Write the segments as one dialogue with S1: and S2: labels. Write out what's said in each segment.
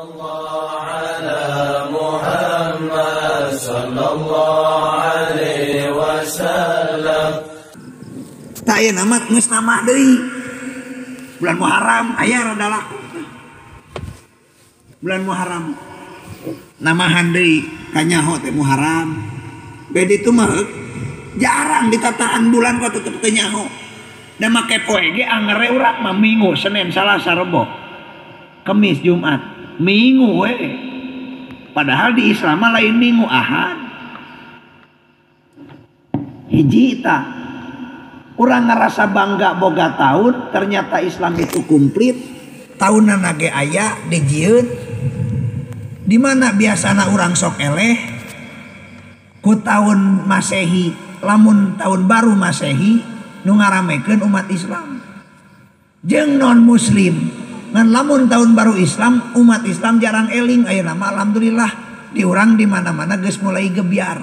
S1: Allah ala Muhammad sallallahu alaihi wasallam.
S2: Tak aya nama geus nama deui. Bulan Muharram aya rada laku. Bulan Muharram. Namahan deui kanyaho teh Muharram. Beda itu mah jarang ditataan bulan kok tetep teu nyaho. Da make poe ge angere urang mah Minggu, Senin, Salasa, Rebo. Kamis, Jumat, Minggu we. Padahal di Islam mah lain Minggu, Ahad. Hiji ta. Urang ngerasa bangga boga tahun, ternyata Islam itu komplit. Tahunana ge aya dijieun. Di mana biasana urang sok eleh ku tahun Masehi, lamun tahun baru Masehi nu ngaramekeun umat Islam. Jeung non muslim ngan lamun tahun baru Islam umat Islam jarang eling. Ayeuna mah alhamdulillah di urang di mana-mana geus mulai gebiar.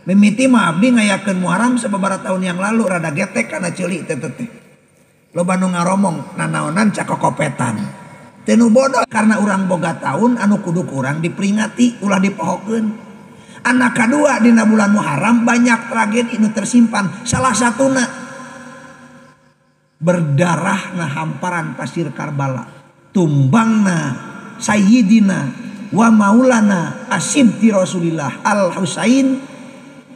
S2: Mimiti mah abdi ngayakeun Muharram sababaraha tahun yang lalu rada getek kana ceuli teh teh. Loba nu ngaromong nanaonan cakokopetan. Teu nu bodoh karena urang boga tahun anu kudu urang diperingati ulah dipohokeun. Anak kadua dina bulan Muharram banyak tragedi nu tersimpan. Salah satuna berdarahna hamparan pasir Karbala, tumbangna Sayyidina wa Maulana Asibti Rasulillah Al Husain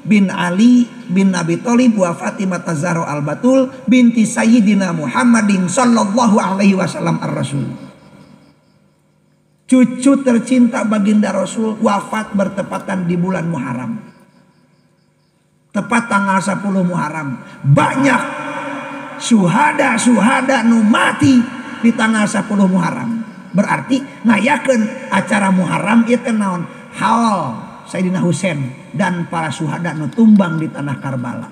S2: bin Ali bin Abi Thalib wa Fatimah Zahra Al Batul binti Sayyidina Muhammadin sallallahu alaihi wasallam ar-Rasul. Cucu tercinta baginda Rasul wafat bertepatan di bulan Muharram. Tepat tanggal 10 Muharram. Banyak suhada nu mati di tanggal 10 Muharram. Berarti ngayakeun acara Muharram ieu teh naon? Hal Sayyidina Husain dan para suhada nu tumbang di tanah Karbala.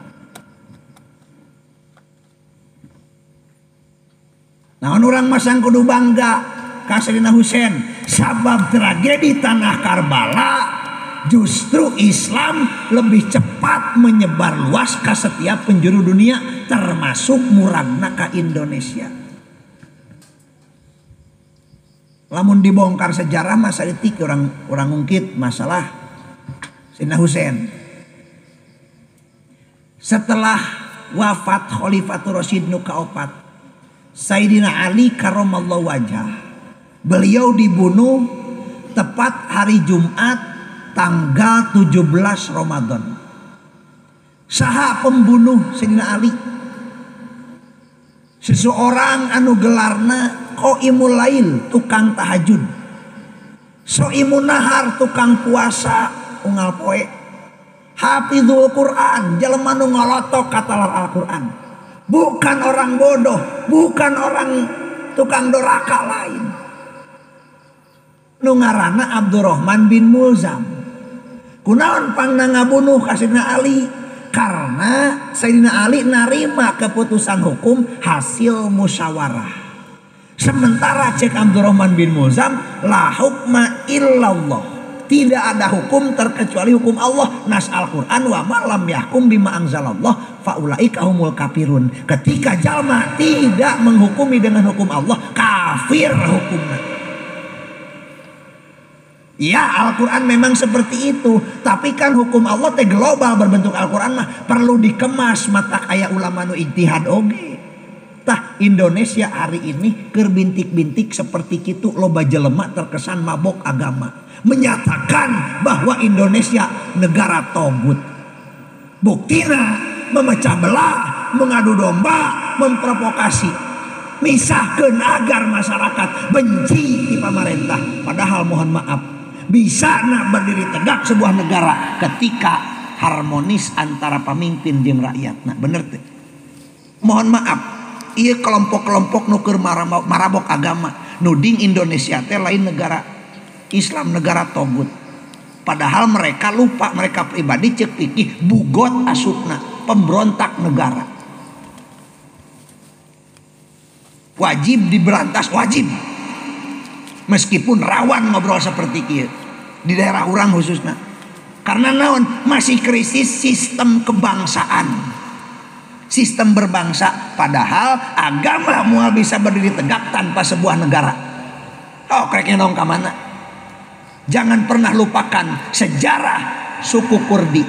S2: Naon urang masang kudu bangga ka Sayyidina Husain sabab tragedi tanah Karbala justru Islam lebih cepat menyebar luas ke setiap penjuru dunia termasuk muragna ke Indonesia. Lamun dibongkar sejarah masa etik orang ngungkit masalah Sayyidina Husain. Setelah wafat Khalifatur Rasyid nu kaopat Sayyidina Ali karramallahu wajhah, beliau dibunuh tepat hari Jumat tanggal 17 Ramadan. Saha pembunuh Sayyidina Ali? Seseorang anu gelarna Qaimul Lail, tukang tahajud. Shaimun Nahar, tukang puasa unggal poe. Hafizul Quran, jelema nu ngolotok katalar Al-Quran. Bukan orang bodoh, bukan orang tukang doraka lain. Nu ngaranna Abdurrahman bin Mulzam. Kunaon pangna ngabunuh ka Sayyidina Ali? Karena Sayyidina Ali narima keputusan hukum hasil musyawarah. Sementara cek Abdurrahman bin Mulzam, la hukma illallah. Tidak ada hukum terkecuali hukum Allah. Nas Al-Quran wa ma lam yahkum bima anzalallah faulaika humul kafirun. Ketika jalma tidak menghukumi dengan hukum Allah, kafir hukumnya. Ya, Al-Quran memang seperti itu. Tapi kan hukum Allah teh global berbentuk Al-Quran mah perlu dikemas mata kaya ulama nu ijtihad oge. Tah Indonesia hari ini keur bintik-bintik seperti kitu loba jelema terkesan mabok agama, menyatakan bahwa Indonesia negara togut. Buktina memecah belah, mengadu domba, memprovokasi, misahkeun agar masyarakat benci di pemerintah. Padahal mohon maaf, bisa nak berdiri tegak sebuah negara ketika harmonis antara pemimpin jeung rakyat. Nah bener teh. Mohon maaf, ieu kelompok-kelompok nu keur marabok agama nuding Indonesia teh lain negara Islam, negara togut. Padahal mereka lupa, mereka pribadi cek pikir bugot asupna, pemberontak negara. Wajib diberantas, wajib. Meskipun rawan ngobrol seperti itu di daerah orang khususnya. Karena naon? Masih krisis sistem kebangsaan, sistem berbangsa. Padahal agama mual bisa berdiri tegak tanpa sebuah negara. Oh, kereknya dong ke mana? Jangan pernah lupakan sejarah suku Kurdi.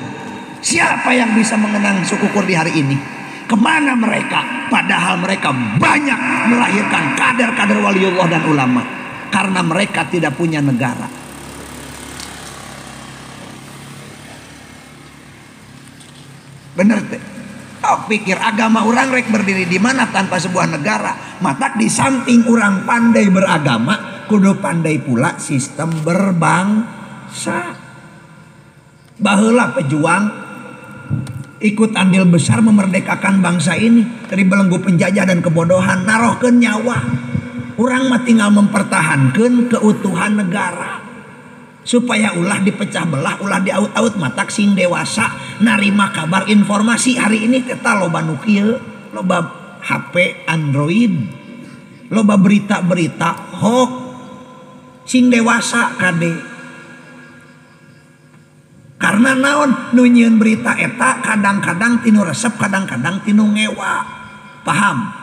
S2: Siapa yang bisa mengenang suku Kurdi hari ini? Kemana mereka? Padahal mereka banyak melahirkan kader-kader waliullah dan ulama. Karena mereka tidak punya negara. Bener teh. Oh, pikir agama orang rek berdiri di mana tanpa sebuah negara. Maka di samping orang pandai beragama, kudu pandai pula sistem berbangsa. Baheula pejuang ikut andil besar memerdekakan bangsa ini dari belenggu penjajah dan kebodohan, narohkeun nyawa. Urang mah tinggal mempertahankan keutuhan negara. Supaya ulah dipecah belah, ulah diaut-aut, matak sing dewasa narima kabar informasi hari ini kita loba nu kieu, loba HP Android, loba berita-berita hoax, sing dewasa kade. Karena naon nu nyieun berita eta kadang-kadang tinu resep, kadang-kadang tinu ngewa. Paham?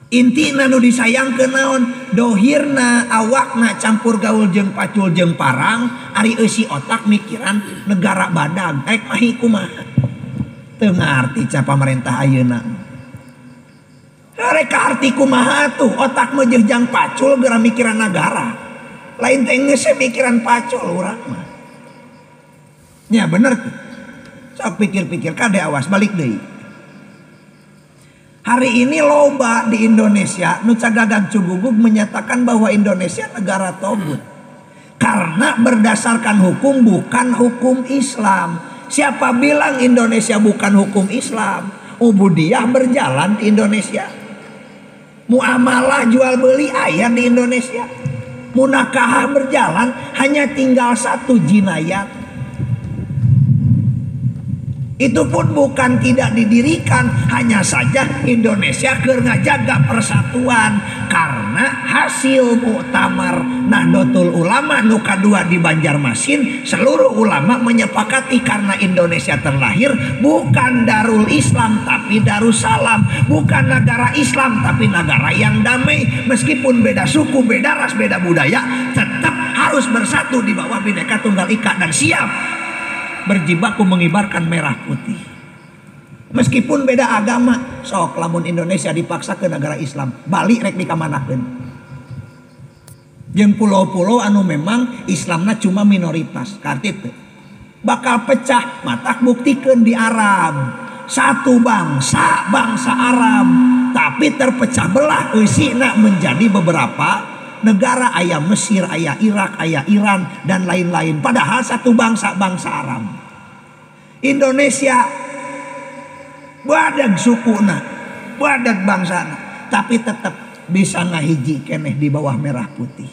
S2: Intina nu disayangkeun naon? Dohirna, awakna campur gaul jeung pacul jeung parang, ari eusi otak mikiran negara badag. Aek mahi kumaha? Teu ngarti ca pamarentah ayeuna. Reka arti kumaha tuh? Otak mah jeung pacul geura mikiran negara. Lain teh geus mikiran pacul urang mah. Ya bener tuh. Sok pikir-pikir kade awas balik deui. Hari ini loba di Indonesia nu cagagag cugugug menyatakan bahwa Indonesia negara togut. Karena berdasarkan hukum bukan hukum Islam. Siapa bilang Indonesia bukan hukum Islam? Ubudiyah berjalan di Indonesia. Muamalah jual beli aya di Indonesia. Munakahah berjalan, hanya tinggal satu jinayat. Itu pun bukan tidak didirikan, hanya saja Indonesia keur ngajaga persatuan karena hasil muktamar Nahdlatul Ulama nu kadua di Banjarmasin, seluruh ulama menyepakati karena Indonesia terlahir bukan Darul Islam tapi Darussalam, bukan negara Islam tapi negara yang damai. Meskipun beda suku, beda ras, beda budaya, tetap harus bersatu di bawah Bhinneka Tunggal Ika dan siap berjibaku mengibarkan merah putih. Meskipun beda agama, sok lamun Indonesia dipaksa ke negara Islam, Bali rek dikamanakeun. Jeung pulau-pulau anu memang Islamna cuma minoritas, kartit bakal pecah, matak buktikeun di Arab. Satu bangsa, bangsa Arab, tapi terpecah belah eusina menjadi beberapa negara, aya Mesir, aya Irak, aya Iran dan lain-lain. Padahal satu bangsa, bangsa Arab. Indonesia badag sukuna, badag bangsana, tapi tetap bisa ngahiji keneh di bawah merah putih.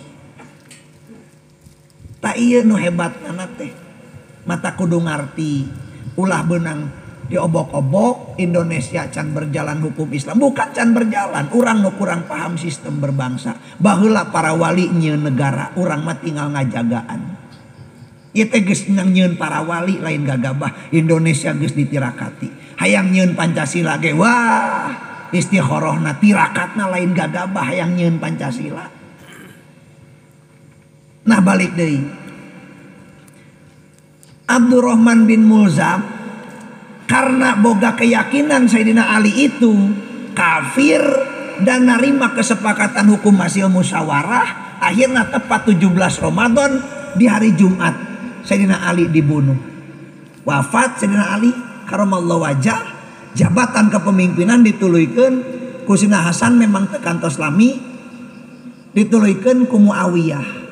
S2: Tak ieu nu hebatna teh. Mata kudu ngarti ulah beunang diobok-obok Indonesia can berjalan hukum Islam. Bukan can berjalan, urang nu kurang paham sistem berbangsa. Baheula para wali nyieun negara, urang mah tinggal ngajagaan. Ieu teh geus nyieun para wali lain gagabah. Indonesia geus ditirakati. Hayang nyieun Pancasila ge wah, istikharahna tirakatna lain gagabah hayang nyieun Pancasila. Nah balik deui. Abdurrahman bin Mulzam karena boga keyakinan Sayyidina Ali itu kafir dan narima kesepakatan hukum hasil musyawarah, akhirnya tepat 17 Ramadan di hari Jumat Sayyidina Ali dibunuh. Wafat Sayyidina Ali karamallahu wajah, jabatan kepemimpinan dituluykeun ku Sina Hasan memang teu kantos lami, dituluykeun ku Muawiyah.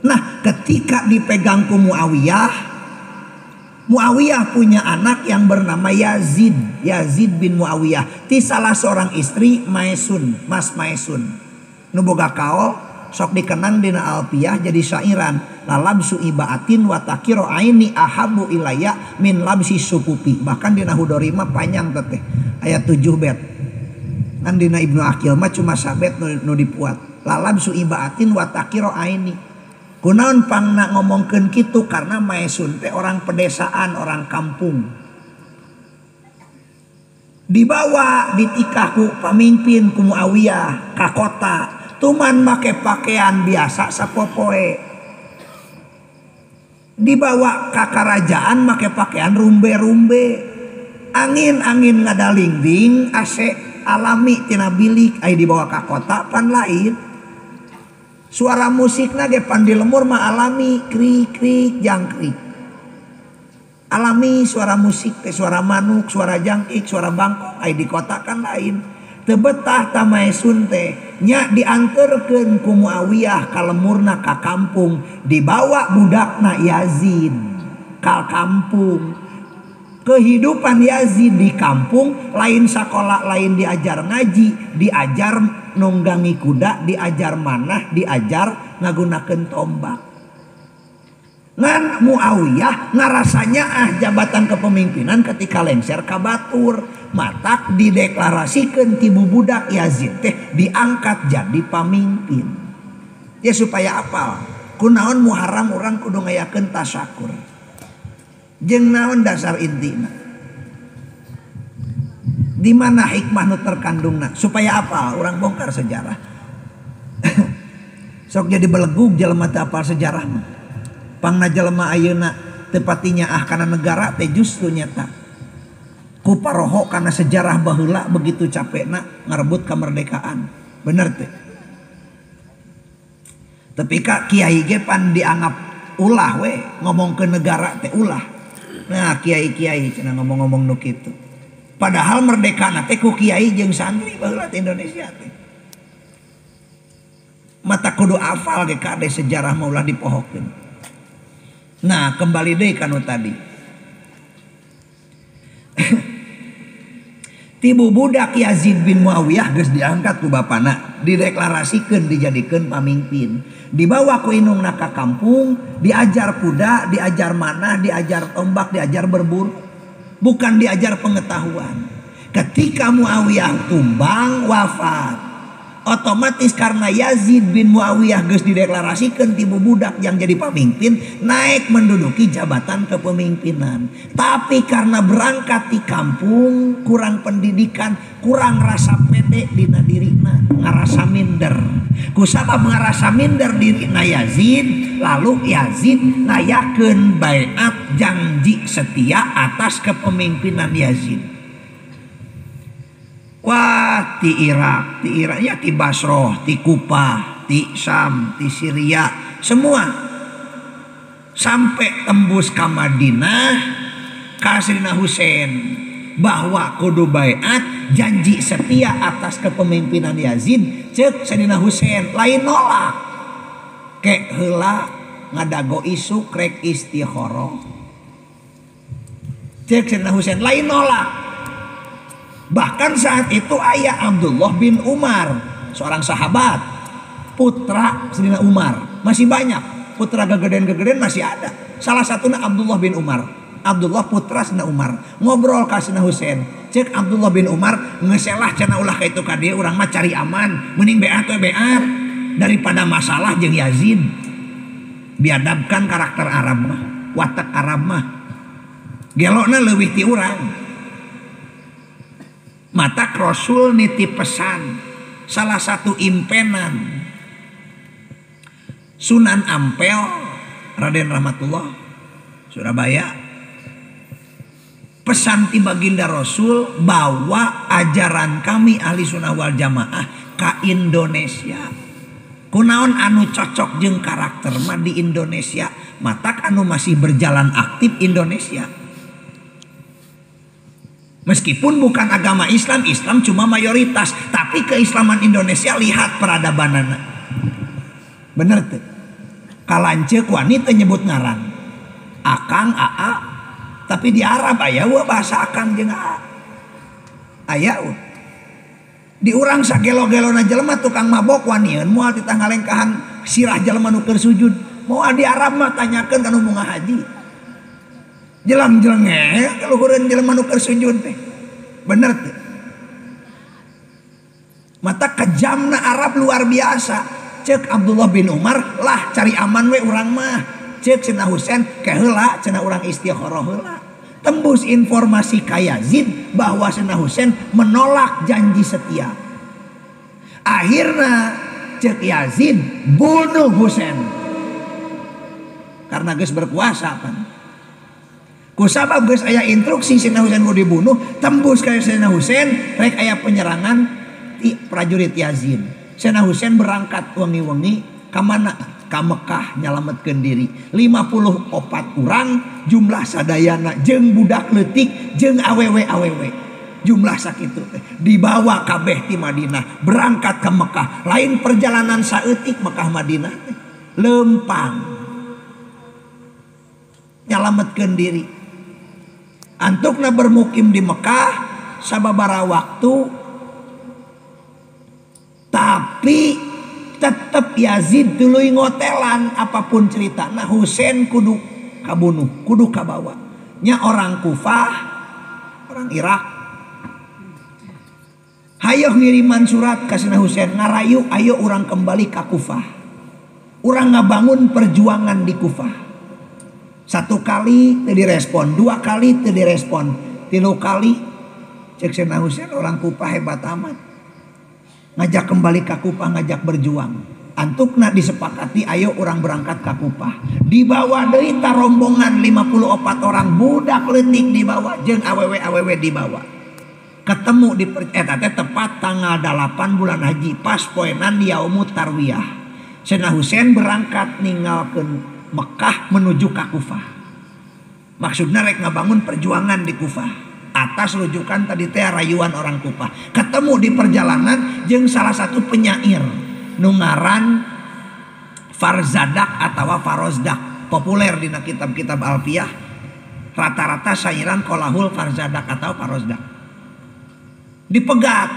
S2: Nah, ketika dipegang ku Muawiyah punya anak yang bernama Yazid bin Muawiyah. Ti salah seorang istri Maisun, Mas Maisun. Nu boga kaol sok dikenang dina Alfiyah jadi syairan. Lalabsu ibaatin wa takiru aini ahabu ilayya min labsi supupi. Bahkan dina Hudorima panjang teteh. Ayat 7 bet. Kan dina Ibnu Aqil mah cuma sabet nu dipuat. Lalabsu ibaatin wa takiru aini. Kunaon pangna ngomongkeun kitu karena Maisun teh orang pedesaan, orang kampung. Dibawa ditikah ku pamimpin ku Muawiyah ka kota, tuman make pakaian biasa sapopoe. Dibawa ke kerajaan make pakaian rumbe-rumbe. Angin-angin ngadalingding AC alami tina bilik ai dibawa ke kota pan lain. Suara musikna ge pan di lemur mah alami krik-krik jangkrik. Alami suara musik teh suara manuk, suara jangkrik, suara bangkok ai di kota kan lain. Teu betah tamaesun teh nya dianterkeun ku Muawiyah ka lemurna ka kampung, dibawa budakna Yazid ka kampung. Kehidupan Yazid di kampung lain sekolah, lain diajar ngaji, diajar nunggangi kuda, diajar manah, diajar ngagunakeun tombak. Ngan Muawiyah ngarasanya jabatan kepemimpinan ketika lengser ka batur, matak dideklarasikeun ti budak Yazid teh diangkat jadi pamimpin. Ya supaya apal, kunaon Muharram urang kudu ngayakeun tasyakur. Jeung naon dasar intina? Di mana hikmah nu terkandungna? Supaya apa? Urang bongkar sejarah. Sok jadi belegug jelema teu apal sejarah mah. Pangna jelema ayeuna teu patinya kana negara teh justru nyata. Ku paroho kana sejarah baheula begitu capekna ngarebut kemerdekaan. Bener teh. Tapi ka kiai ge pan dianggap ulah we, ngomong ke negara teh ulah. Nah kiai-kiai cenah ngomong-ngomong nu kitu. Padahal merdeka teh ku kiai jeung santri baheula teh Indonesia teh. Mata kudu apal ge kade sejarah mah ulah dipohokeun. Nah kembali deui ka nu tadi. Tibu budak Yazid bin Muawiyah geus diangkat ku bapana, dideklarasikeun dijadikeun pamimpin. Dibawa ku indungna ka kampung, diajar kuda, diajar manah, diajar tombak, diajar berburu. Bukan diajar pengetahuan. Ketika Muawiyah tumbang wafat, otomatis karena Yazid bin Muawiyah geus dideklarasikeun ti budak yang jadi pemimpin, naik menduduki jabatan kepemimpinan. Tapi karena berangkat di kampung, kurang pendidikan, kurang rasa pede dina dirina, ngarasa minder. Kusabab ngarasa minder dirina Yazid, lalu Yazid ngayakeun baiat janji setia atas kepemimpinan Yazid. Wah, ti Irak ya, ti Basroh, ti Kupah, ti Syam, ti Syria, semua sampai tembus ke Madinah, ka Sayyidina Husain bahwa kudu baiat janji setia atas kepemimpinan Yazid. Ceuk Sayyidina Husain lain nolak, kek heula ngadago isu krek istikharah. Ceuk Sayyidina Husain lain nolak. Bahkan saat itu ayah Abdullah bin Umar, seorang sahabat, putra Sayyidina Umar, masih banyak putra gegeden masih ada. Salah satunya Abdullah bin Umar. Abdullah putra Sayyidina Umar ngobrol ka Sayyidina Husain. Cek Abdullah bin Umar ngeselah cenah ulah ka itu ka dieu urang mah cari aman, mending beat we beat daripada masalah jeung Yazid. Biadabkan karakter Arab mah, watak Arab mah. Gelona leuwih ti urang. Mata Rasul nitip pesan, salah satu impenan Sunan Ampel Raden Rahmatullah Surabaya, pesan ti baginda Rasul bawa ajaran kami ahli sunnah wal jamaah ka Indonesia. Kunaon anu cocok jeung karakter mah di Indonesia, matak anu masih berjalan aktif Indonesia. Meskipun bukan agama Islam, Islam cuma mayoritas, tapi keislaman Indonesia lihat peradabanana. Bener tuh. Kalanceuk wanita nyebut ngaran Akang, Aa, tapi di Arab aya bahasa Akang jeung Aa. Aya di urang sagelo-gelona jelema tukang mabok wanieun moal ditanggalengkahan sirah jelema nu keur sujud. Moal di Arab mah tanyakeun ka nu munggah haji. Jelang-jelenge kaluhureun jelema nu keur sujud teh. Bener teh. Mata kejamna Arab luar biasa. Ceuk Abdullah bin Umar, lah cari aman we urang mah. Ceuk Sayyidina Husain ke heula cenah urang istikharah heula. Tembus informasi ka Yazid bahwa Sayyidina Husain menolak janji setia. Akhirna cek Yazid bunuh Husain karena geus berkuasa kan. Kusabab geus aya instruksi Sayyidina Husain kudu dibunuh, tembus ka Sayyidina Husain rek aya penyerangan ti prajurit Yazid. Sayyidina Husain berangkat wengi-wengi ka mana? Ka Mekah nyalametkeun diri. 54 urang jumlah sadayana jeung budak leutik jeung awewe-awewe. Jumlah sakitu teh dibawa kabeh ti Madinah berangkat ke Mekah. Lain perjalanan saeutik Mekah Madinah teh. Lempang. Nyalametkeun diri. Antukna bermukim di Mekah sababaraha waktu, tapi tetap Yazid tuluy ngotelan apapun cerita. Nah Husain kudu kabunuh, kudu kabawa. Nya orang Kufah, orang Irak, hayo ngiriman surat ka Sayyidina Husain ngarayu ayo orang kembali ke Kufah. Orang ngabangun perjuangan di Kufah. 1 kali teu direspon, 2 kali teu direspon, 3 kali cek Sayyidina Husain orang Kufah hebat amat. Ngajak kembali ke Kufah, ngajak berjuang. Antukna disepakati ayo orang berangkat ke Kufah. Dibawa deui ta rombongan 54 orang budak leutik dibawa jeung awewe-awewe dibawa. Ketemu di tepat tanggal 8 bulan haji pas poenan yaumut tarwiyah. Sayyidina Husain berangkat ninggalkeun Mekah menuju ke Kufah. Maksudnya rek ngabangun perjuangan di Kufah. Atas rujukan tadi teh rayuan orang Kufah. Ketemu di perjalanan jeung salah satu penyair nungaran Farzadak atau Farozdak. Populer di kitab-kitab Alfiyah. Rata-rata sairan kolahul Farzadak atau Farozdak. Dipegat.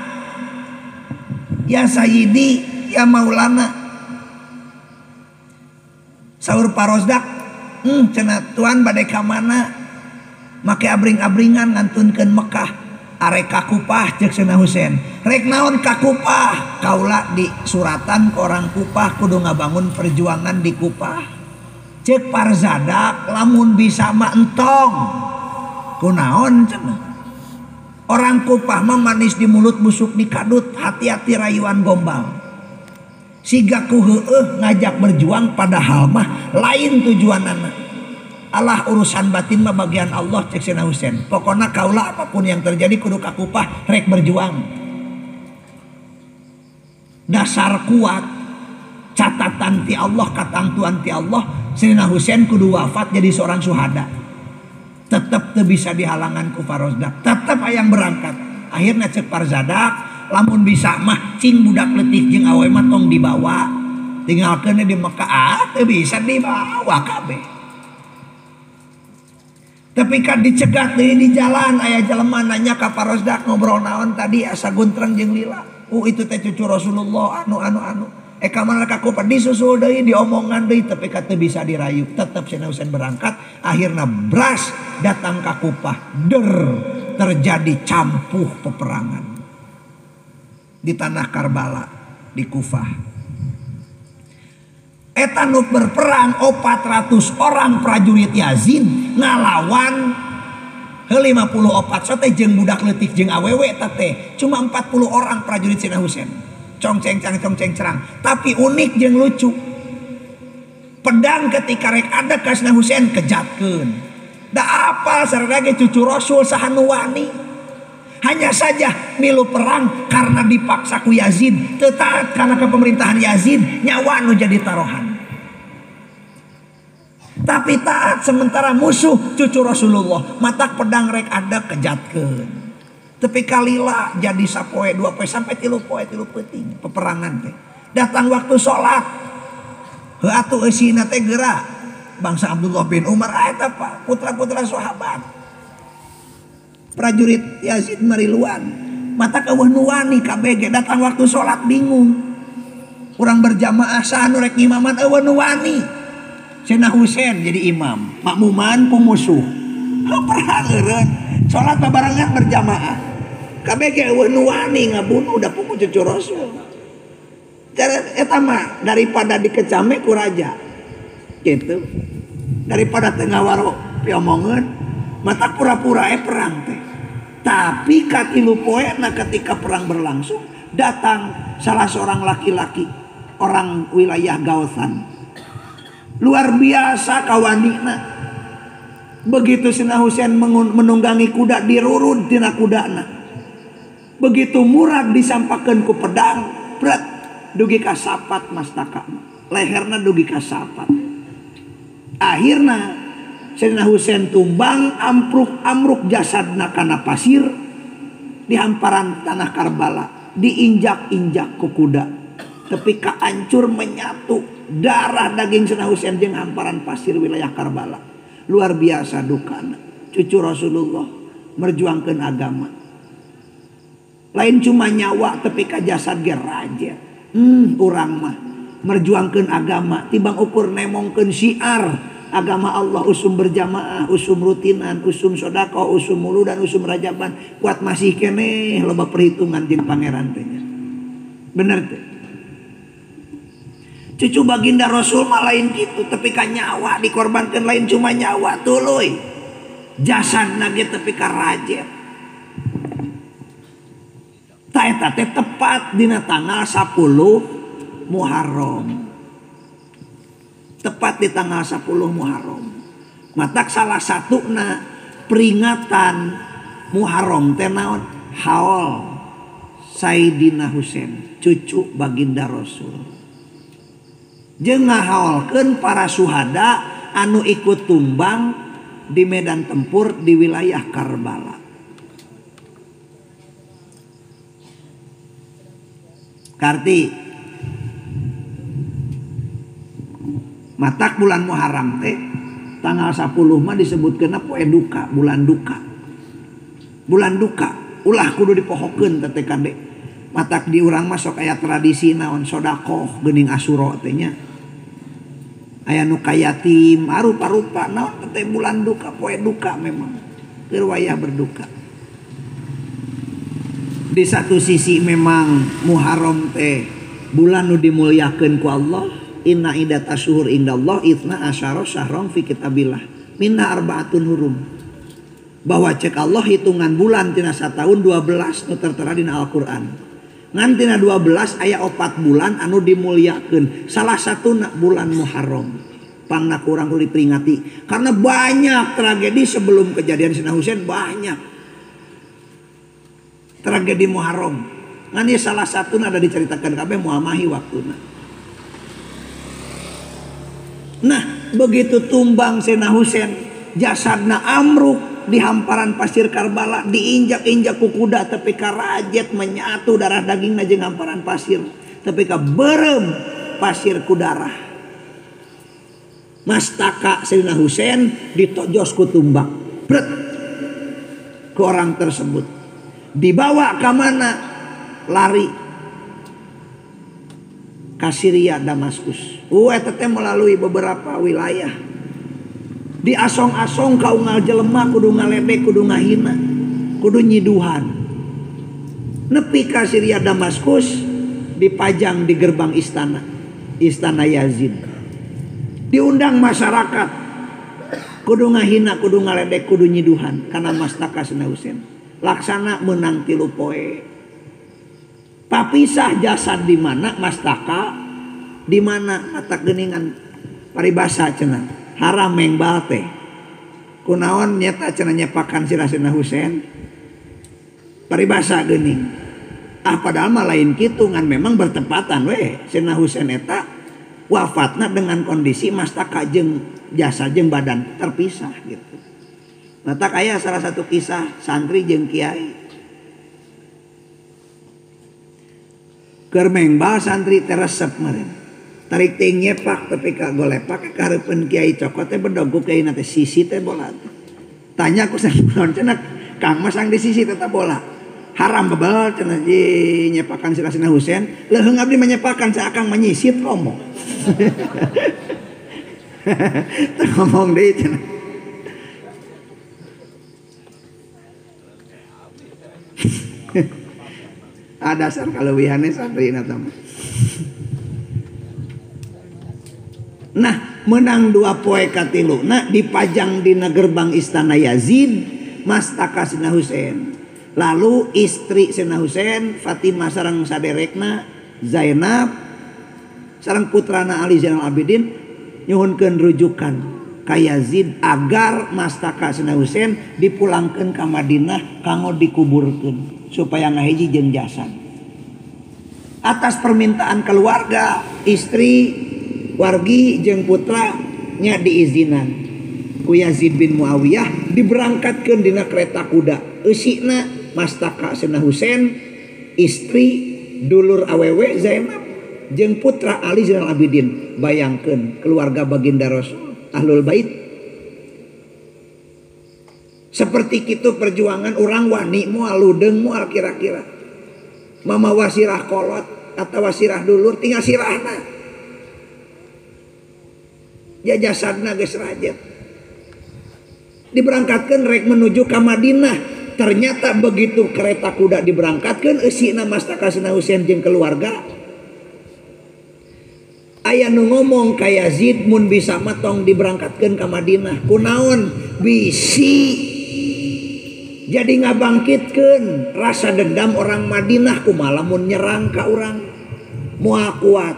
S2: Ya Sayyidi, ya Maulana. Saur Farozdak, cenah tuan badai ka mana? Make abring-abringan ngantunkeun Mekah. Arek ka Kufah cek Sayyidina Husain. Rek naon ka Kufah? Kaula di suratan ke orang Kufah kudu ngabangun perjuangan di Kufah. Cek Farzadak lamun bisa mah entong. Kunaon cenah? Orang Kufah mah manis di mulut busuk di kadut, hati-hati rayuan gombal. Siga ku heueuh ngajak berjuang padahal mah lain tujuanana. Allah urusan batin mah bagian Allah cek Sayyidina Husain. Pokoknya kaula apapun yang terjadi kudu ka Kufah rek berjuang. Dasar kuat catatan ti Allah, katantuan ti Allah, Sayyidina Husain kudu wafat jadi seorang syuhada. Tetap teu bisa dihalangan ku Farozdak. Tetap hayang berangkat. Akhirnya cek Farzadak lamun bisa mah cing budak leutik jeung awewe mah tong dibawa. Tinggalkeun di Mekah teu bisa dibawa kabeh. Tapi kan dicegat deui di jalan aya jelema nanya ka Farozdak ngobrol naon tadi asa guntreng jeung lila. Itu teh cucu Rasulullah anu. Ka mana ka Kufah disusul deui diomongan deui tapi ka teu bisa dirayu. Tetep Sayyidina Husain berangkat, akhirna bras datang ka Kufah. Terjadi campuh peperangan di tanah Karbala di Kufah. Eta nu berperang 400 orang prajurit Yazid ngalawan 54 sote jeung budak leutik jeung awewe teh cuma 40 orang prajurit Sayyidina Husain. Congceng cerang. Tapi unik jeung lucu. Pedang ketika rek ada ka Sayyidina Husain kejatkeun. Da apal sareng ge cucu Rasul saha nu wani. Hanya saja milu perang karena dipaksa ku Yazid, teu taat karena kepemerintahan Yazid, nyawa nu jadi taruhan. Tapi taat sementara musuh cucu Rasulullah, matak pedang rek ada kejatkeun. Tapi kalila jadi sapoe 2 poe sampai 3 poe 3 peuting peperangan teh. Datang waktu salat. Heuh atuh eusina teh geura bangsa Abdullah bin Umar eta Pak, putra-putra sahabat. Prajurit Yazid mariluan. Mata eueuh nu wani KBG datang waktu salat bingung. Urang berjamaah saha nu rek ngimaman eueuh nu wani. Sayyidina Husain jadi imam, makmuman ku musuh. Perang eureun. Salat barengan berjamaah. KBG eueuh nu wani ngabunuh da pugu cucu Rasul. Cara eta mah daripada dikecame ku raja. Gitu. Daripada teu ngawaro piomongeun, mata pura-pura perang teh. Tapi katilu poena ketika perang berlangsung datang salah seorang laki-laki orang wilayah Gauthan. Luar biasa kawanina. Begitu Sina Husain menunggangi kuda dirurud tina kudana. Begitu murag disampakeun ku pedang, berat dugi ka sapat mastaka. Leherna dugi ka sapat. Akhirna Sayyidina Husain tumbang, amruk jasadna kana pasir di hamparan tanah Karbala, diinjak-injak ku kuda. Tapi kaancur menyatu darah daging Sayyidina Husain jeung hamparan pasir wilayah Karbala. Luar biasa dukana. Cucu Rasulullah merjuangkeun agama. Lain cuma nyawa tapi ka jasad ge rajet. Urang mah merjuangkeun agama tibang ukur nemongkeun syiar agama Allah, usum berjamaah, usum rutinan, usum sodako, usum muludan, usum rajaban. Kuat masih keneh loba perhitungan jeung pangeran teh. Bener teh. Cucu baginda Rasul mah lain gitu, tapi ka nyawa dikorbankeun lain cuma nyawa tuluy. Jasadna ge tapi ka rajet. Ta eta teh tepat dina tanggal 10 Muharram. Tepat di tanggal 10 Muharram. Matak salah satuna peringatan Muharram teh naon? Haul Sayyidina Husain, cucu baginda Rasul. Jeung ngahaulkeun para syuhada anu ikut tumbang di medan tempur di wilayah Karbala. Karti matak bulan Muharram teh tanggal 10 mah disebutkeun poe duka, bulan duka. Bulan duka ulah kudu dipohokeun teh kade. Matak di urang mah sok aya tradisi naon sedekah geuning Asyura teh nya. Aya nu kayatim, arupa-rupa naon teh bulan duka, poe duka memang. Keur wayah berduka. Di satu sisi memang Muharram teh bulan nu dimuliakeun ku Allah. Inna idata syuhur indallah itsna asyara syahran fi kitabillah minna arbaatun hurum. Bahwa cek Allah hitungan bulan tina satahun 12 nu tertera dina Al-Qur'an. Ngan tina 12 aya 4 bulan anu dimuliakeun. Salah satuna bulan Muharram. Pangna kurang kudu diperingati karena banyak tragedi sebelum kejadian Sayyidina Husain, banyak tragedi Muharram. Ngan ieu salah satuna ada diceritakeun kabeh muamahi waktuna. Nah, begitu tumbang Sayyidina Husain, jasadna amruk di hamparan pasir Karbala, diinjak-injak ku kuda tapi ka rajet menyatu darah dagingna jeung hamparan pasir, tapi ka beureum pasir ku darah. Mastaka Sayyidina Husain ditojos ku tumbang. Bret ke orang tersebut. Dibawa ke mana? Lari ke Syria Damaskus. Eta teh melalui beberapa wilayah. Diasong-asong ka unggal jelema kudu ngaledek, kudu ngahina, kudu nyiduhan. Nepi ka Syria Damaskus dipajang di gerbang istana Yazid. Diundang masyarakat kudu ngahina, kudu ngaledek, kudu nyiduhan karena mastaka Sayyidina Husain. Laksana menang 3 poe. Papisah jasad di mana, mastaka di mana, mata geuningan paribasa cenah. Haram mengbal teh. Kunaon nyata cenah nyepakan si Sayyidina Husain. Paribasa geuning. Padahal mah lain kitu ngan memang bertepatan we. Sayyidina Husain eta wafatna dengan kondisi mastaka jeung jasa jeung badan terpisah gitu. Mata kaya salah satu kisah santri jeung kiai. Keur mengbal santri teresep meureun. Tarik teuing nyepak tapi kagolepak ka hareupeun kiai cokot teh bedog kiai na teh sisi teh bola. Tanya ku sanaon cenah Kang Mas ang di sisi teh bola. Haram bebal cenah nyepakan si Sayyidina Husain. Leuheung abdi menyepakan sa akang menyisit romo. Teu ngomong deui cenah. Dasar kaleuwihane santrina tama. Nah, menang 2 poe katilu. Nah, dipajang di gerbang istana Yazid mastaka Sayyidina Husain. Lalu istri Sayyidina Husain, Fatimah sareng saderekna Zainab sareng putrana Ali Zainal Abidin nyuhunkeun rujukan ka Yazid agar Mastaka Sayyidina Husain dipulangkeun ka Madinah kanggo dikuburkeun supaya ngahiji jeung jasad. Atas permintaan keluarga, istri, wargi jeung putra nya diizinan ku Yazid bin Muawiyah diberangkatkeun dina kereta kuda. Eusina Mastaka Sayyidina Husain, istri dulur awewe Zainab jeung putra Ali Zainal Abidin. Bayangkeun keluarga baginda Rasul Ahlul Bait. Seperti kitu perjuangan orang wani moal ludeung moal kira-kira. Mama wasirah kolot atau wasirah dulur tinggal sirahna. Ya jasadna geus rajet. Diberangkatkeun rek menuju ka Madinah. Ternyata begitu kereta kuda diberangkatkeun eusina Mastaka Sayyidina Husain jeung keluarga. Aya nu ngomong ka Yazid mun bisa mah tong diberangkatkeun ka Madinah. Kunaon? Bisi. Jadi ngabangkitkeun rasa dendam orang Madinah kumaha lamun nyerang ka urang. Moal kuat.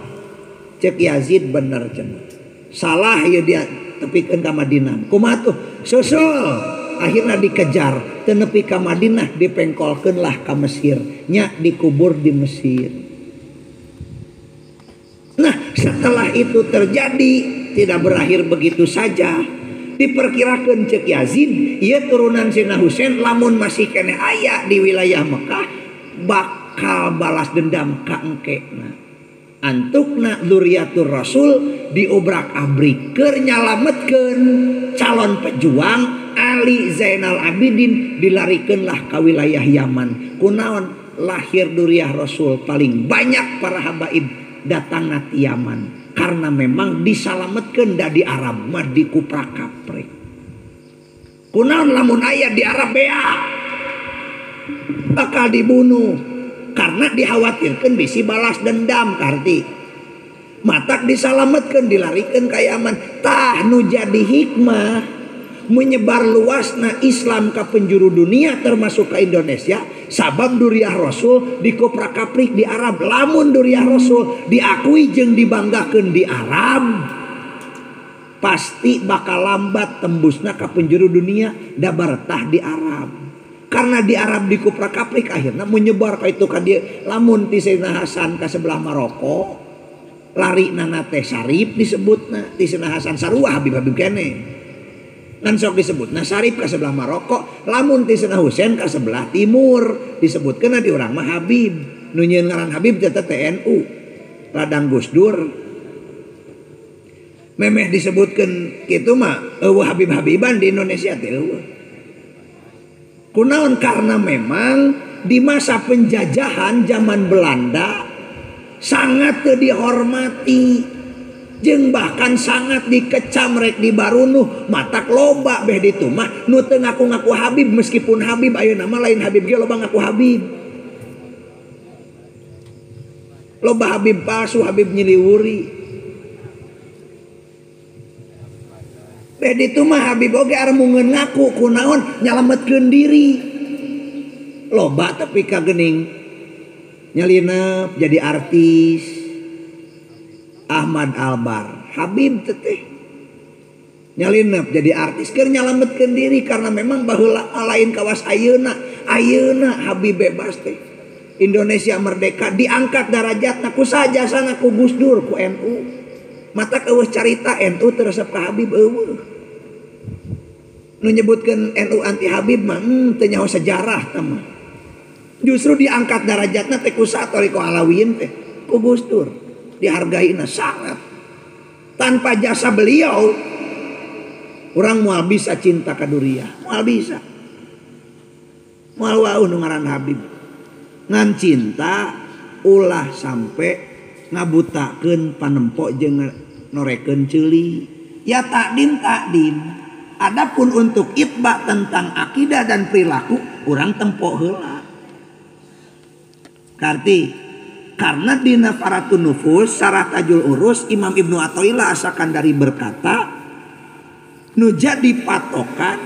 S2: Cek Yazid bener cenah. Salah ya dia tepikeun ka Madinah. Kumaha tuh? Susul. Akhirnya dikejar. Teu nepi ka Madinah dipengkolkeun lah ka Mesir. Nya dikubur di Mesir. Nah, setelah itu terjadi tidak berakhir begitu saja. Diperkirakan cek Yazid, ia turunan Sayyidina Husain lamun masih kene aya di wilayah Mekah bakal balas dendam ka engkena. Antukna dzurriyyatur Rasul diobrak-abrik keur nyalametkeun calon pejuang Ali Zainal Abidin dilarikeunlah ka wilayah Yaman. Kunaon? Lahir dzurriyyah Rasul paling banyak para habaib datang nati Yaman karena memang disalametkeun da di Arab mah dikuprak-kaprik. Kunaon lamun aya di Arab bea bakal dibunuh karena dikhawatirkeun bisi balas dendam karti. Matak disalametkeun dilarikeun ka Yaman. Tah nu jadi hikmah menyebar luasna Islam ke penjuru dunia termasuk ke Indonesia sabab dzurriyyah Rasul dikoprak-kaprik di Arab. Lamun dzurriyyah Rasul diakui jeung dibanggakeun di Arab pasti bakal lambat tembusna ke penjuru dunia da baretah di Arab. Karena di Arab dikoprak-kaprik akhirnya menyebar ka itu ka dieu. Lamun ti Sayyidina Hasan ka sebelah Maroko lari nana teh Sarif disebutna ti Sayyidina Hasan sarua Habib-habib kene. Kan sok disebut nah Sarif ka sebelah Maroko, lamun ti Sayyidina Husain ka sebelah timur disebutkeun di urang mah Habib. Nu nyieun ngaran Habib teh TNU ladang Gus Dur. Memeh disebutkeun kitu mah eueuh Habib-habiban di Indonesia teh eueuh. Kunaon? Karena memang di masa penjajahan zaman Belanda sangat teu dihormati. Jeung bahkan sangat dikecam rek dibarunuh matak loba beh ditu mah nu teu ngaku-ngaku Habib meskipun Habib ayeuna mah lain Habib ge loba ngaku Habib. Loba Habib palsu, Habib nyiliwuri. Beh ditu mah Habib oge armungeun ngaku kunaon nyalametkeun diri. Loba tapi kagening nyalinep jadi artis. Ahmad Albar Habib teteh nyalinep jadi artis keur nyalametkeun diri karena memang baheula lain kawas ayeuna Habib bebas teh Indonesia merdeka diangkat derajatna ku sajasana ku Gus Dur ku NU. Mata eueuh carita NU teu resep ka Habib eueuh. Nu nyebutkeun NU anti Habib mah teu nyaho sejarah tah mah. Justru diangkat derajatna teh ku satoriqo Alawiyin teh ku Gus Dur. Dihargaina sangat. Tanpa jasa beliau orang moal bisa cinta ka dzurriyyah, moal bisa. Moal wau nu ngaran Habib. Ngan cinta ulah sampai ngabutakeun panempo jeung norekeun ceuli. Ya takdim. Adapun untuk itba tentang akidah dan perilaku urang tempo heula. Karena di Nafaratun Nufus Sarah Tajul Urus Imam Ibnu Athaillah As-Sakandari berkata nu jadi patokan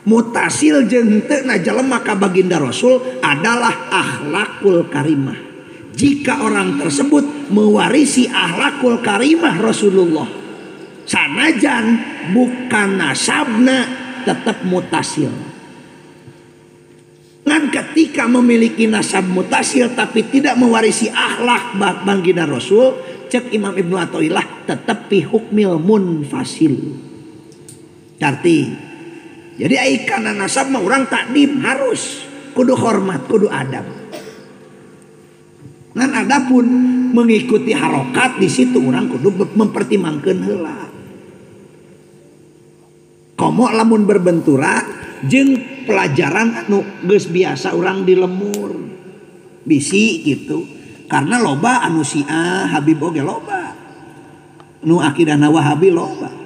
S2: mutasil jeung teu na jelema ka baginda Rasul adalah akhlakul karimah, jika orang tersebut mewarisi akhlakul karimah Rasulullah, sanajan bukan nasabna tetap mutasil. Ngan ketika memiliki nasab mutasil tapi tidak mewarisi akhlak baginda Rasul, cek Imam Ibnu Athaillah tetap fi hukmil munfasil. Arti jadi aikana nasab mah urang takdim harus kudu hormat, kudu adab. Ngan adapun mengikuti harokat di situ urang kudu mempertimbangkeun heula. Komo lamun berbenturan jeung pelajaran anu geus biasa urang di lemur bisi gitu. Karena loba anu Syiah Habib oge loba. Nu akidahna Wahabi loba.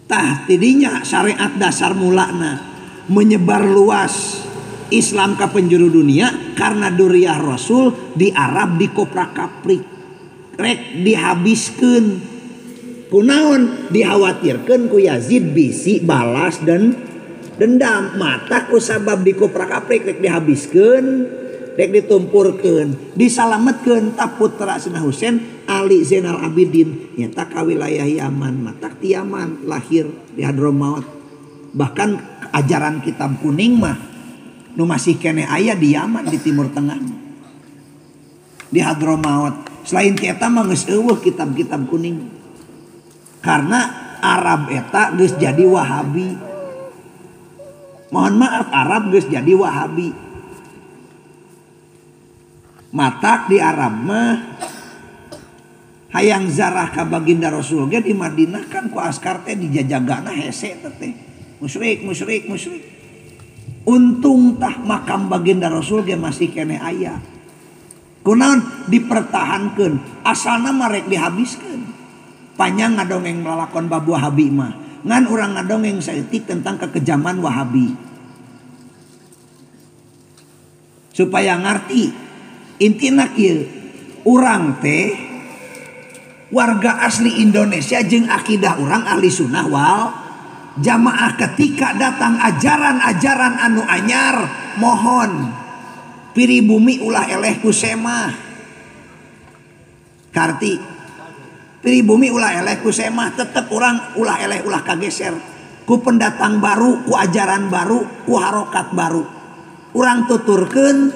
S2: Tah tidinya syariat dasar mulana menyebar luas Islam ke penjuru dunia karena duriah Rasul di Arab dikoprak-kaprik rek dihabiskeun kunaon dikhawatirkeun ku Yazid bisi balas dan dendam mata ku sabab dikoprak-kaprik rek dihabiskeun rek ditumpurkeun disalametkeun ta putra Sayyidina Husain Ali Zainal Abidin nyata ka wilayah Yaman mata ti Yaman lahir di Hadramaut. Bahkan ajaran kitab kuning mah nu masih kene aya di Yaman di Timur Tengah di Hadramaut. Selain ti eta mah geus eueuh kitab-kitab kuning. Karena Arab eta geus jadi Wahabi. Mohon maaf Arab geus jadi Wahabi. Matak di Arab mah hayang zarah ka baginda Rasul ge di Madinah kan ku askar teh dijajagana hese teh. Musyrik. Untung tah makam baginda Rasul ge masih kene aya. Kunaon dipertahankeun, asalna mah rek dihabiskeun. Panjang ngadongeng lalakon bab Wahabi mah. Ngan urang ngadongeng saeutik tentang kekejaman Wahabi. Supaya ngarti intina kieu, urang teh warga asli Indonesia jeung akidah urang ahli sunnah wal jamaah ketika datang ajaran-ajaran anu anyar mohon piribumi ulah eleh ku semah karti piribumi ulah eleh ku semah tetep urang ulah eleh ulah kageser ku pendatang baru ku ajaran baru ku harokat baru urang tuturkeun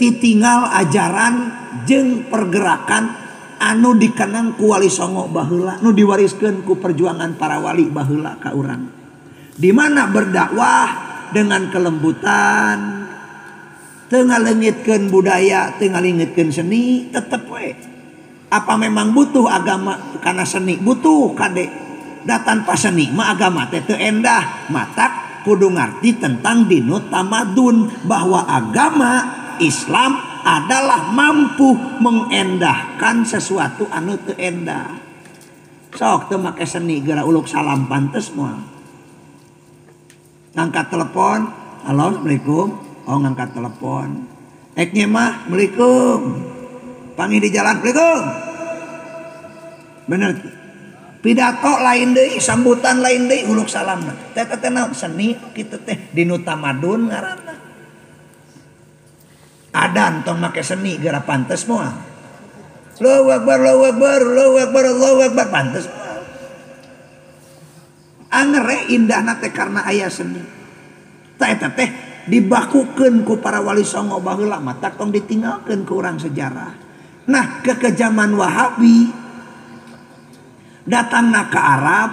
S2: titinggal ajaran jeung pergerakan anu dikenang ku wali songo baheula nu diwariskeun ku perjuangan para wali baheula ka urang di mana berdakwah dengan kelembutan teu ngaleungitkeun budaya teu ngaleungitkeun seni tetep we apa memang butuh agama kana seni butuh kade da tanpa seni mah agama teh teu endah matak kudu ngarti tentang dinu tamadun bahwa agama Islam adalah mampu mengendahkan sesuatu anu teu endah. Sok teu make seni geura uluk salam pantes moal. Ngangkat telepon, halo assalamualaikum. Oh ngangkat telepon. Eknya mah assalamualaikum. Panggil di jalan assalamualaikum. Bener. Pidato lain deui, sambutan lain deui uluk salamna. Teh naon seni kitu teh dinu tamadun ngaranna. Adan tong make seni geura pantes moal. Allahu Akbar, Allahu Akbar, Allahu Akbar, Allahu Akbar pantes moal. Angere indahna teh karena aya seni. Ta eta teh dibakukeun ku para wali songo baheula mata tong ditinggalkeun ku urang sejarah. Nah, kekejaman Wahabi datangna ka Arab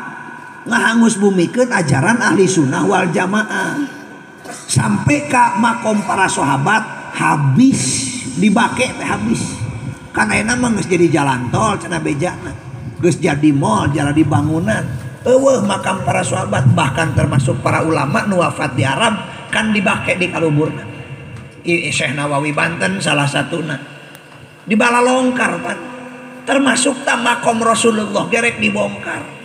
S2: ngahangus bumikeun ajaran ahli sunnah wal jamaah. Sampai ka makom para sahabat habis dibake teh habis karena enak mah geus jadi jalan tol cenah bejana geus jadi mall jalan di bangunan eueuh makam para sahabat bahkan termasuk para ulama nu wafat di Arab kan dibake di kaluburna Syekh Nawawi Banten salah satuna di Balalongkar pan termasuk ta makom Rasulullah gerek dibongkar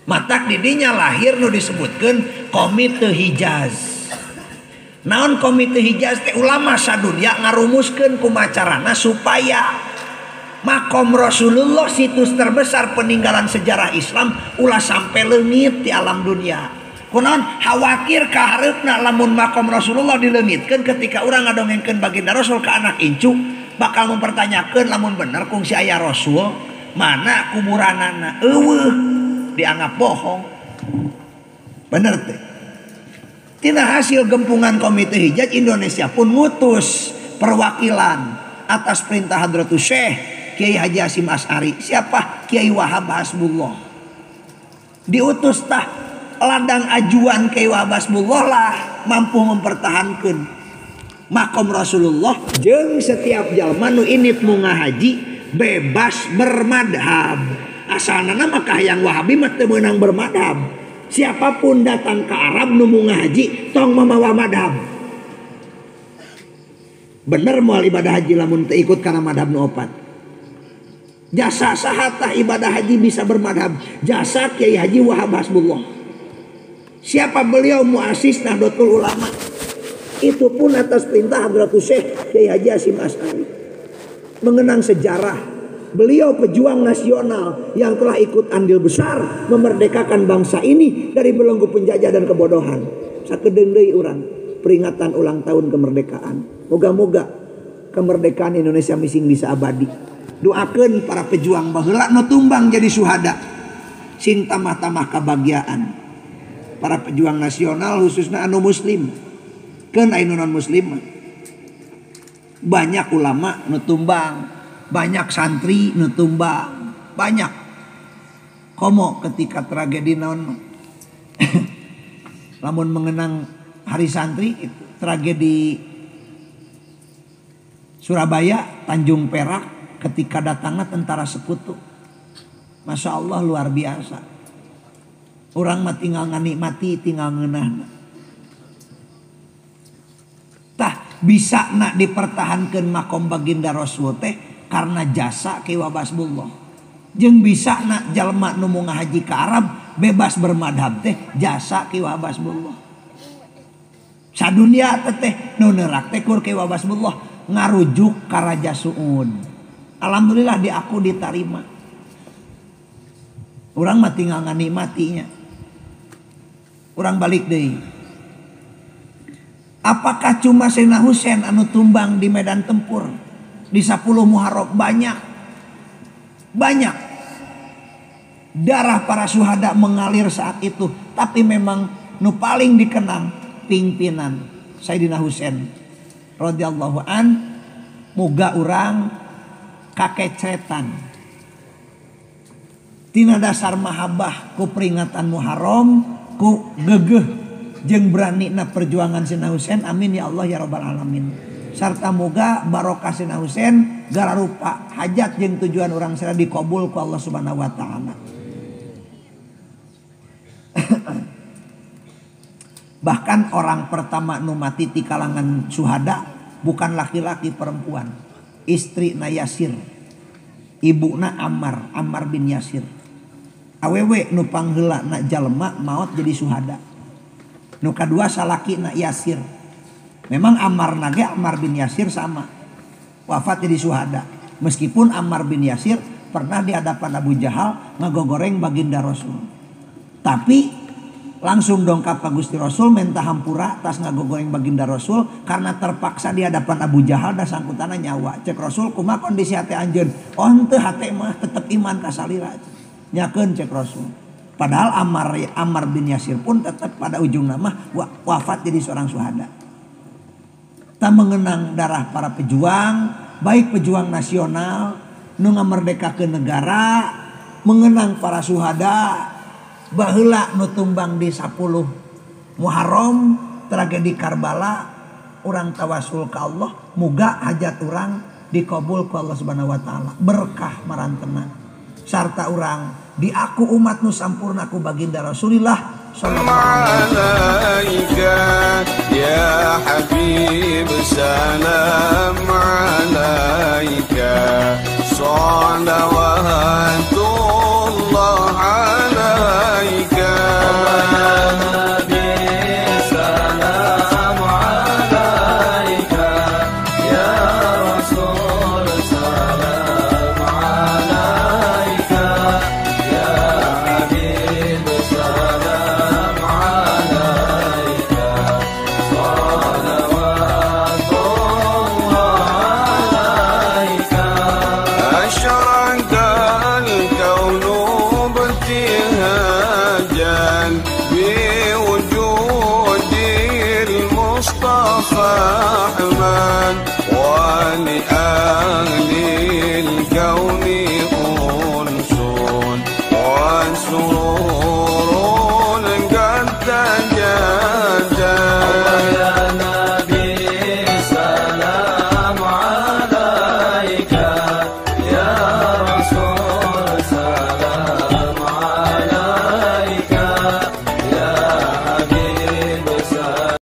S2: matak didinya lahir nu disebutkeun Komite Hijaz. Naon Komite Hijaz teh ulama sadunya ngarumuskeun kumacarana supaya makom Rasulullah situs terbesar peninggalan sejarah Islam ulah sampai leungit di alam dunia. Kunaon khawatir kahareupna lamun makom Rasulullah dileungitkeun ketika urang ngadongengkeun baginda Rasul ka anak incu bakal mempertanyakeun lamun bener kungsi aya Rasul mana kuburanana eueuh dianggap bohong. Bener teh. Tina hasil gempungan Komite Hijaj Indonesia pun ngutus perwakilan atas perintah Hadratus Syekh Kiai Haji Hasyim Asy'ari. Siapa? Kiai Wahab Hasbullah. Diutus tah ladang ajuan Kiai Wahab Hasbullah lah mampu mempertahankan makom Rasulullah jeung setiap jalma nu init mu ngahaji bebas bermadhab. Asalna mah hayang Wahabi mah teu meunang bermadhab. Siapapun datang ke Arab nu mu ngahaji tong mamawa madhab. Bener moal ibadah haji lamun teu ikut kana madhab nu opat. Jasa sahatah ibadah haji bisa bermadhab? Jasa Kiai Haji Wahab Hasbullah. Siapa beliau? Muassis Nahdlatul Ulama. Itu pun atas perintah Hadratus Syekh Kiai Haji Hasyim Asy'ari. Mengenang sejarah beliau pejuang nasional yang telah ikut andil besar memerdekakan bangsa ini dari belenggu penjajah dan kebodohan. Sakedeung deui urang peringatan ulang tahun kemerdekaan. Moga-moga kemerdekaan Indonesia mising bisa abadi. Doakeun para pejuang baheula nu tumbang jadi syuhada. Sing tamah-tamah kabagiaan. Para pejuang nasional khususnya anu muslim. Keun anu non muslim. Banyak ulama nu tumbang. Banyak santri nu tumbang, banyak. Komo ketika tragedi naon lamun mengenang hari santri itu tragedi Surabaya Tanjung Perak ketika datangnya tentara sekutu. Masya Allah luar biasa. Orang mah tinggal nganikmati, tinggal ngeunahna. Tah bisa nak dipertahankan makom baginda Rasul teh karena jasa Kiai Wahab Hasbullah. Jeung bisa nak jalma nu mau ngahaji ke Arab bebas bermadhab teh jasa Kiai Wahab Hasbullah. Sadunia teh nu neurak teh kur Kiai Wahab Hasbullah ngarujuk ka Raja Suud. Alhamdulillah di aku diterima. Urang mah tinggal nganikmatinya. Urang balik deui. Apakah cuma Sayyidina Husain anu tumbang di medan tempur? Di 10 Muharram banyak darah para syuhada mengalir saat itu, tapi memang nu paling dikenang pimpinan Sayyidina Husain radhiyallahu an. Muga urang kakecetan tina dasar mahabbah ku peringatan Muharram ku geugeuh jeung beranina perjuangan Sayyidina Husain. Amin ya Allah ya rabbal alamin. Sarta moga barokah Sayyidina Husain gararupa hajat jeung tujuan urang sadaya dikabul ku Allah Subhanahu wa taala. Bahkan orang pertama nu mati di kalangan syuhada bukan laki-laki, perempuan. Istri na Yasir, ibuna Ammar bin Yasir. Awewe nu pangheula na jalma maot jadi syuhada. Nu kadua salaki na Yasir. Memang Ammar bin Yasir sama wafat jadi syuhada. Meskipun Ammar bin Yasir pernah di hadapan Abu Jahal ngagogoreng baginda Rasul. Tapi langsung dongkap ka Gusti Rasul minta hampura tas ngagogoreng baginda Rasul karena terpaksa di hadapan Abu Jahal da sangkutana nyawa. Cek Rasul kumaha kondisi hate anjeun? Oh henteu hate mah tetep iman ka salira. Nyakeun cek Rasul. Padahal Ammar bin Yasir pun tetap pada ujung nama wafat jadi seorang syuhada. Kita mengenang darah para pejuang, baik pejuang nasional, nu ngamerdekakeun negara, mengenang para syuhada, baheula nu tumbang di 10 Muharram, tragedi Karbala, urang tawasul ka Allah, muga hajat urang dikabul ku Allah Subhanahu wa taala, berkah marantena. Sarta urang diaku umat nu sampurna ku baginda Rasulillah
S1: عليك يا حبيب سلام عليك صلوات الله عليك المصطفى أحمد ولأهل الكون أنس وسرور